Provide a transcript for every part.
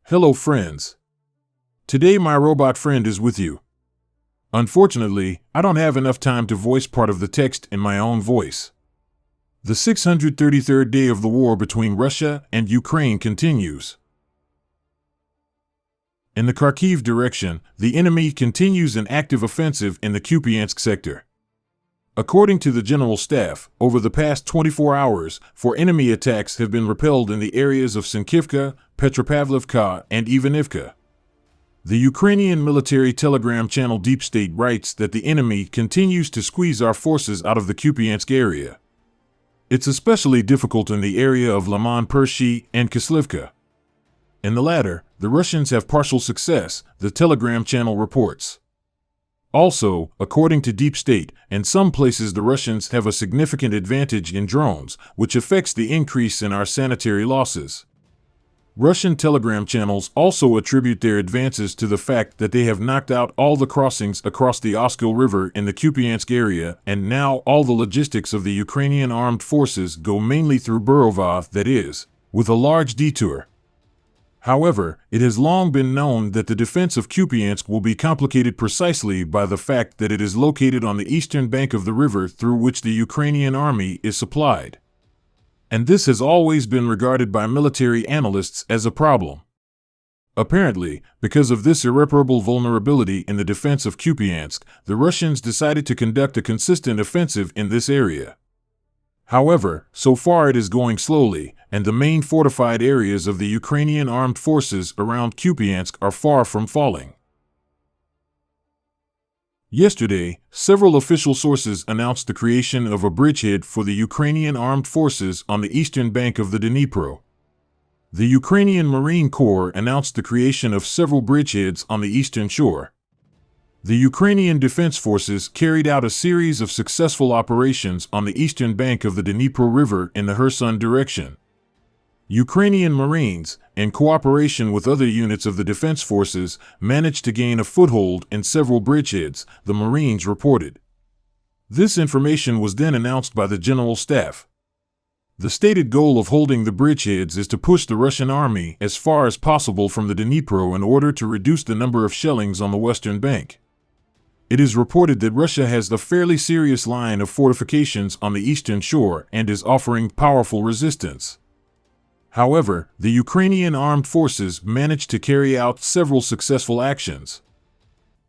Hello friends. Today my robot friend is with you. Unfortunately, I don't have enough time to voice part of the text in my own voice. The 633rd day of the war between Russia and Ukraine continues. In the Kharkiv direction, the enemy continues an active offensive in the Kupiansk sector. According to the General Staff, over the past 24 hours, 4 enemy attacks have been repelled in the areas of Synkivka, Petropavlivka and Ivanivka. The Ukrainian military telegram channel Deep State writes that the enemy continues to squeeze our forces out of the Kupiansk area. It's especially difficult in the area of Liman Pershi and Kislivka. In the latter, the Russians have partial success, the telegram channel reports. Also, according to Deep State, in some places the Russians have a significant advantage in drones, which affects the increase in our sanitary losses. Russian telegram channels also attribute their advances to the fact that they have knocked out all the crossings across the Oskil River in the Kupiansk area, and now all the logistics of the Ukrainian armed forces go mainly through Burová, that is, with a large detour. However, it has long been known that the defense of Kupiansk will be complicated precisely by the fact that it is located on the eastern bank of the river through which the Ukrainian army is supplied. And this has always been regarded by military analysts as a problem. Apparently, because of this irreparable vulnerability in the defense of Kupiansk, the Russians decided to conduct a consistent offensive in this area. However, so far it is going slowly, and the main fortified areas of the Ukrainian armed forces around Kupiansk are far from falling. Yesterday, several official sources announced the creation of a bridgehead for the Ukrainian armed forces on the eastern bank of the Dnipro. The Ukrainian Marine Corps announced the creation of several bridgeheads on the eastern shore. The Ukrainian Defense Forces carried out a series of successful operations on the eastern bank of the Dnipro River in the Kherson direction. Ukrainian Marines, in cooperation with other units of the Defense Forces, managed to gain a foothold in several bridgeheads, the Marines reported. This information was then announced by the General Staff. The stated goal of holding the bridgeheads is to push the Russian army as far as possible from the Dnipro in order to reduce the number of shellings on the western bank. It is reported that Russia has a fairly serious line of fortifications on the eastern shore and is offering powerful resistance. However, the Ukrainian armed forces managed to carry out several successful actions.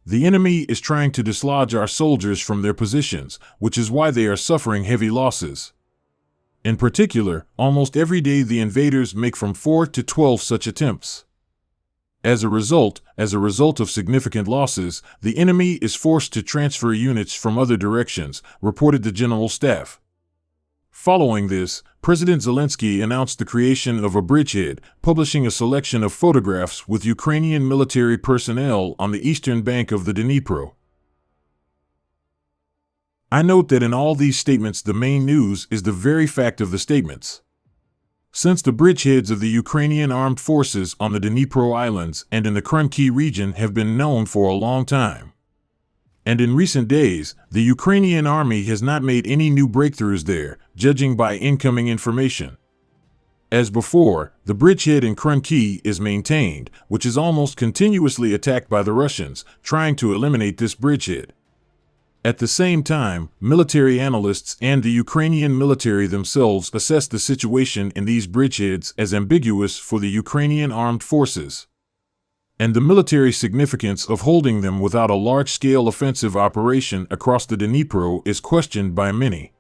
The enemy is trying to dislodge our soldiers from their positions, which is why they are suffering heavy losses. In particular, almost every day the invaders make from 4 to 12 such attempts. As a result of significant losses, the enemy is forced to transfer units from other directions, reported the General Staff. Following this, President Zelensky announced the creation of a bridgehead, publishing a selection of photographs with Ukrainian military personnel on the eastern bank of the Dnipro. I note that in all these statements the main news is the very fact of the statements. Since the bridgeheads of the Ukrainian armed forces on the Dnipro Islands and in the Krynky region have been known for a long time. And in recent days, the Ukrainian army has not made any new breakthroughs there, judging by incoming information. As before, the bridgehead in Krynky is maintained, which is almost continuously attacked by the Russians, trying to eliminate this bridgehead. At the same time, military analysts and the Ukrainian military themselves assess the situation in these bridgeheads as ambiguous for the Ukrainian armed forces. And the military significance of holding them without a large-scale offensive operation across the Dnipro is questioned by many.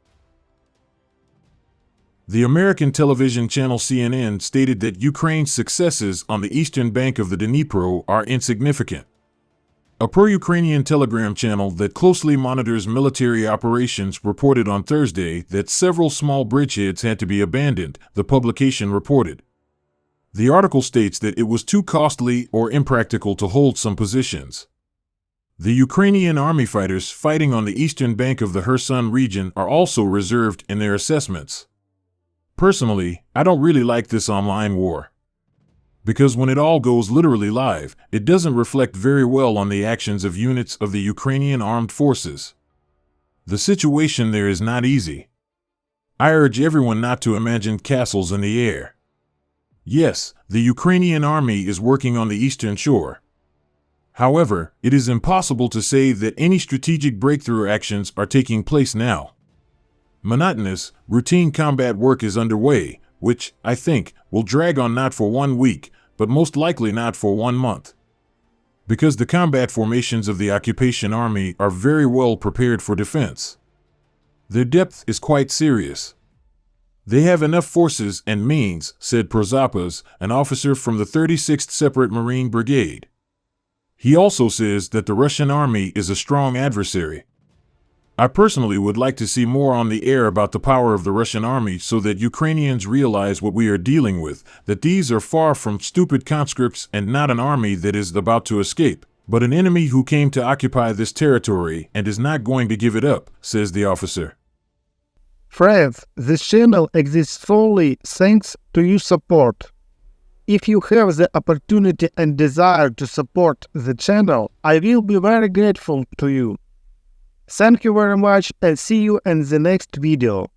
The American television channel CNN stated that Ukraine's successes on the eastern bank of the Dnipro are insignificant. A pro-Ukrainian telegram channel that closely monitors military operations reported on Thursday that several small bridgeheads had to be abandoned, the publication reported. The article states that it was too costly or impractical to hold some positions. The Ukrainian army fighters fighting on the eastern bank of the Kherson region are also reserved in their assessments. Personally, I don't really like this online war. Because when it all goes literally live, it doesn't reflect very well on the actions of units of the Ukrainian armed forces. The situation there is not easy. I urge everyone not to imagine castles in the air. Yes, the Ukrainian army is working on the eastern shore. However, it is impossible to say that any strategic breakthrough actions are taking place now. Monotonous, routine combat work is underway, which, I think, will drag on not for 1 week, but most likely not for 1 month. Because the combat formations of the occupation army are very well prepared for defense. Their depth is quite serious. They have enough forces and means, said Prozapas, an officer from the 36th Separate Marine Brigade. He also says that the Russian army is a strong adversary. I personally would like to see more on the air about the power of the Russian army so that Ukrainians realize what we are dealing with, that these are far from stupid conscripts and not an army that is about to escape, but an enemy who came to occupy this territory and is not going to give it up, says the officer. Friends, this channel exists solely thanks to your support. If you have the opportunity and desire to support the channel, I will be very grateful to you. Thank you very much and see you in the next video.